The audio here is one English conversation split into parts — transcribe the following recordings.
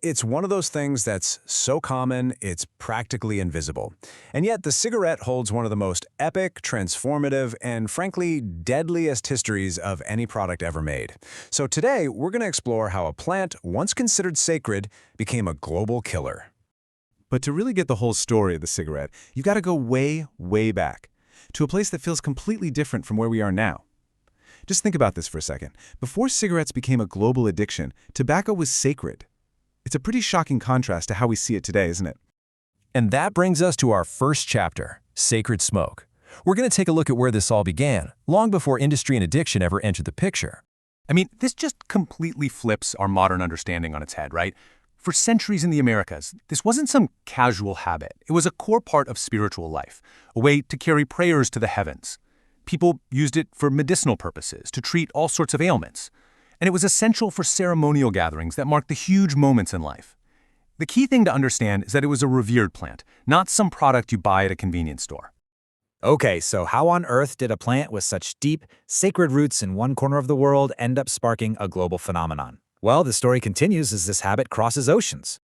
It's one of those things that's so common, it's practically invisible. And yet, the cigarette holds one of the most epic, transformative, and frankly, deadliest histories of any product ever made. So today, we're going to explore how a plant, once considered sacred, became a global killer. But to really get the whole story of the cigarette, you've got to go way, way back, to a place that feels completely different from where we are now. Just think about this for a second. Before cigarettes became a global addiction, tobacco was sacred. It's a pretty shocking contrast to how we see it today, isn't it? And that brings us to our first chapter, Sacred Smoke. We're going to take a look at where this all began, long before industry and addiction ever entered the picture. This just completely flips our modern understanding on its head, right? For centuries in the Americas, this wasn't some casual habit. It was a core part of spiritual life, a way to carry prayers to the heavens. People used it for medicinal purposes, to treat all sorts of ailments. And it was essential for ceremonial gatherings that marked the huge moments in life. The key thing to understand is that it was a revered plant, not some product you buy at a convenience store. Okay, so how on earth did a plant with such deep, sacred roots in one corner of the world end up sparking a global phenomenon? Well, the story continues as this habit crosses oceans.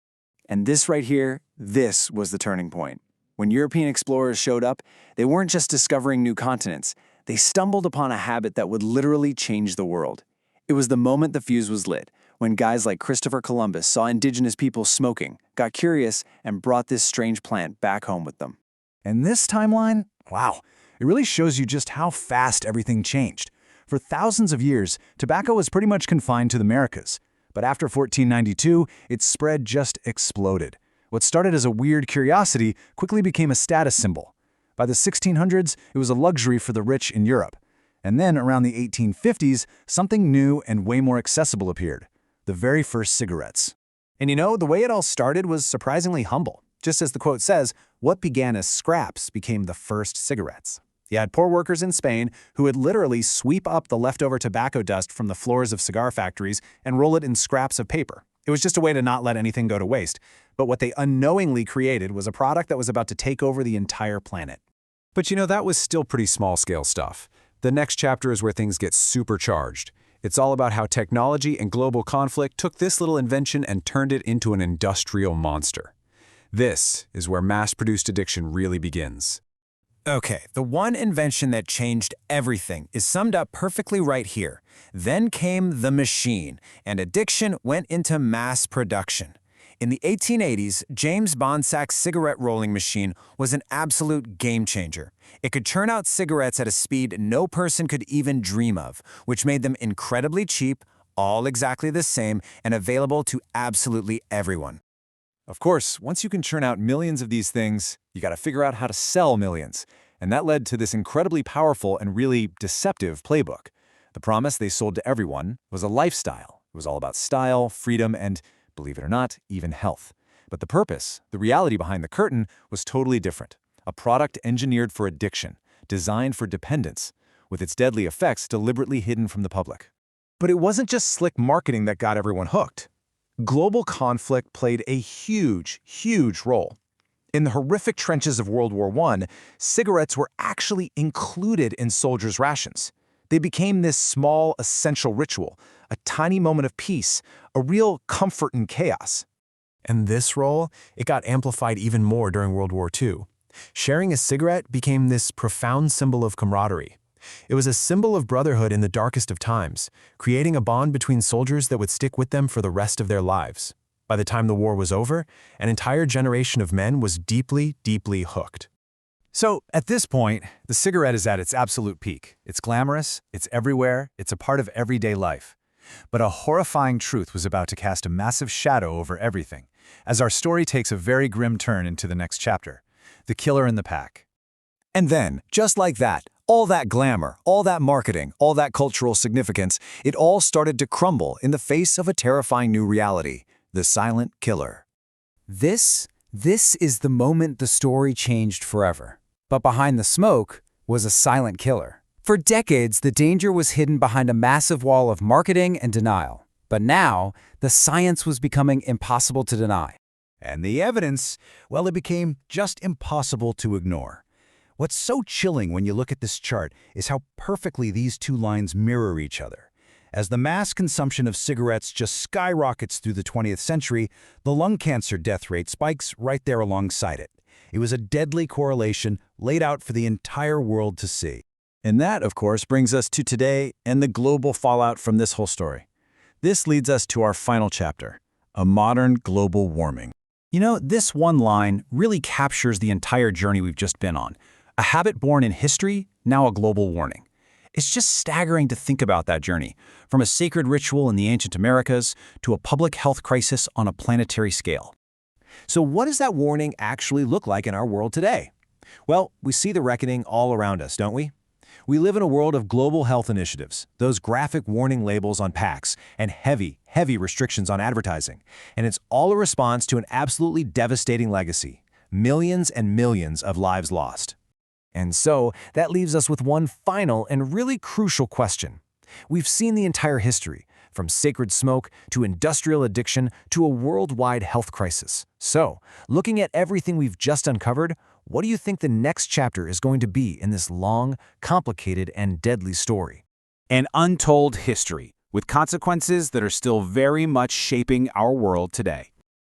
And this right here, this was the turning point. When European explorers showed up, they weren't just discovering new continents. They stumbled upon a habit that would literally change the world. It was the moment the fuse was lit, when guys like Christopher Columbus saw indigenous people smoking, got curious, and brought this strange plant back home with them. And this timeline, wow, it really shows you just how fast everything changed. For thousands of years, tobacco was pretty much confined to the Americas. But after 1492, its spread just exploded. What started as a weird curiosity quickly became a status symbol. By the 1600s, it was a luxury for the rich in Europe. And then, around the 1850s, something new and way more accessible appeared: the very first cigarettes. And the way it all started was surprisingly humble. Just as the quote says, what began as scraps became the first cigarettes. You had poor workers in Spain who would literally sweep up the leftover tobacco dust from the floors of cigar factories and roll it in scraps of paper. It was just a way to not let anything go to waste. But what they unknowingly created was a product that was about to take over the entire planet. But that was still pretty small-scale stuff. The next chapter is where things get supercharged. It's all about how technology and global conflict took this little invention and turned it into an industrial monster. This is where mass-produced addiction really begins. Okay, the one invention that changed everything is summed up perfectly right here. Then came the machine, and addiction went into mass production. In the 1880s, James Bonsak's cigarette rolling machine was an absolute game-changer. It could churn out cigarettes at a speed no person could even dream of, which made them incredibly cheap, all exactly the same, and available to absolutely everyone. Of course, once you can churn out millions of these things, you got to figure out how to sell millions. And that led to this incredibly powerful and really deceptive playbook. The promise they sold to everyone was a lifestyle. It was all about style, freedom, and, believe it or not, even health. But the purpose, the reality behind the curtain, was totally different. A product engineered for addiction, designed for dependence, with its deadly effects deliberately hidden from the public. But it wasn't just slick marketing that got everyone hooked. Global conflict played a huge, huge role. In the horrific trenches of World War I, cigarettes were actually included in soldiers' rations. They became this small, essential ritual, a tiny moment of peace, a real comfort in chaos. And this role, it got amplified even more during World War II. Sharing a cigarette became this profound symbol of camaraderie. It was a symbol of brotherhood in the darkest of times, creating a bond between soldiers that would stick with them for the rest of their lives. By the time the war was over, an entire generation of men was deeply, deeply hooked. So, at this point, the cigarette is at its absolute peak. It's glamorous, it's everywhere, it's a part of everyday life. But a horrifying truth was about to cast a massive shadow over everything, as our story takes a very grim turn into the next chapter: the killer in the pack. And then, just like that, all that glamour, all that marketing, all that cultural significance, it all started to crumble in the face of a terrifying new reality: the silent killer. This is the moment the story changed forever. But behind the smoke was a silent killer. For decades, the danger was hidden behind a massive wall of marketing and denial. But now, the science was becoming impossible to deny. And the evidence, well, it became just impossible to ignore. What's so chilling when you look at this chart is how perfectly these two lines mirror each other. As the mass consumption of cigarettes just skyrockets through the 20th century, the lung cancer death rate spikes right there alongside it. It was a deadly correlation laid out for the entire world to see. And that, of course, brings us to today and the global fallout from this whole story. This leads us to our final chapter, a modern global warming. You know, this one line really captures the entire journey we've just been on. A habit born in history, now a global warning. It's just staggering to think about that journey, from a sacred ritual in the ancient Americas to a public health crisis on a planetary scale. So what does that warning actually look like in our world today? Well, we see the reckoning all around us, don't we? We live in a world of global health initiatives, those graphic warning labels on packs, and heavy restrictions on advertising. And it's all a response to an absolutely devastating legacy: millions and millions of lives lost. And so, that leaves us with one final and really crucial question. We've seen the entire history, from sacred smoke to industrial addiction to a worldwide health crisis. So, looking at everything we've just uncovered, what do you think the next chapter is going to be in this long, complicated, and deadly story? An untold history, with consequences that are still very much shaping our world today.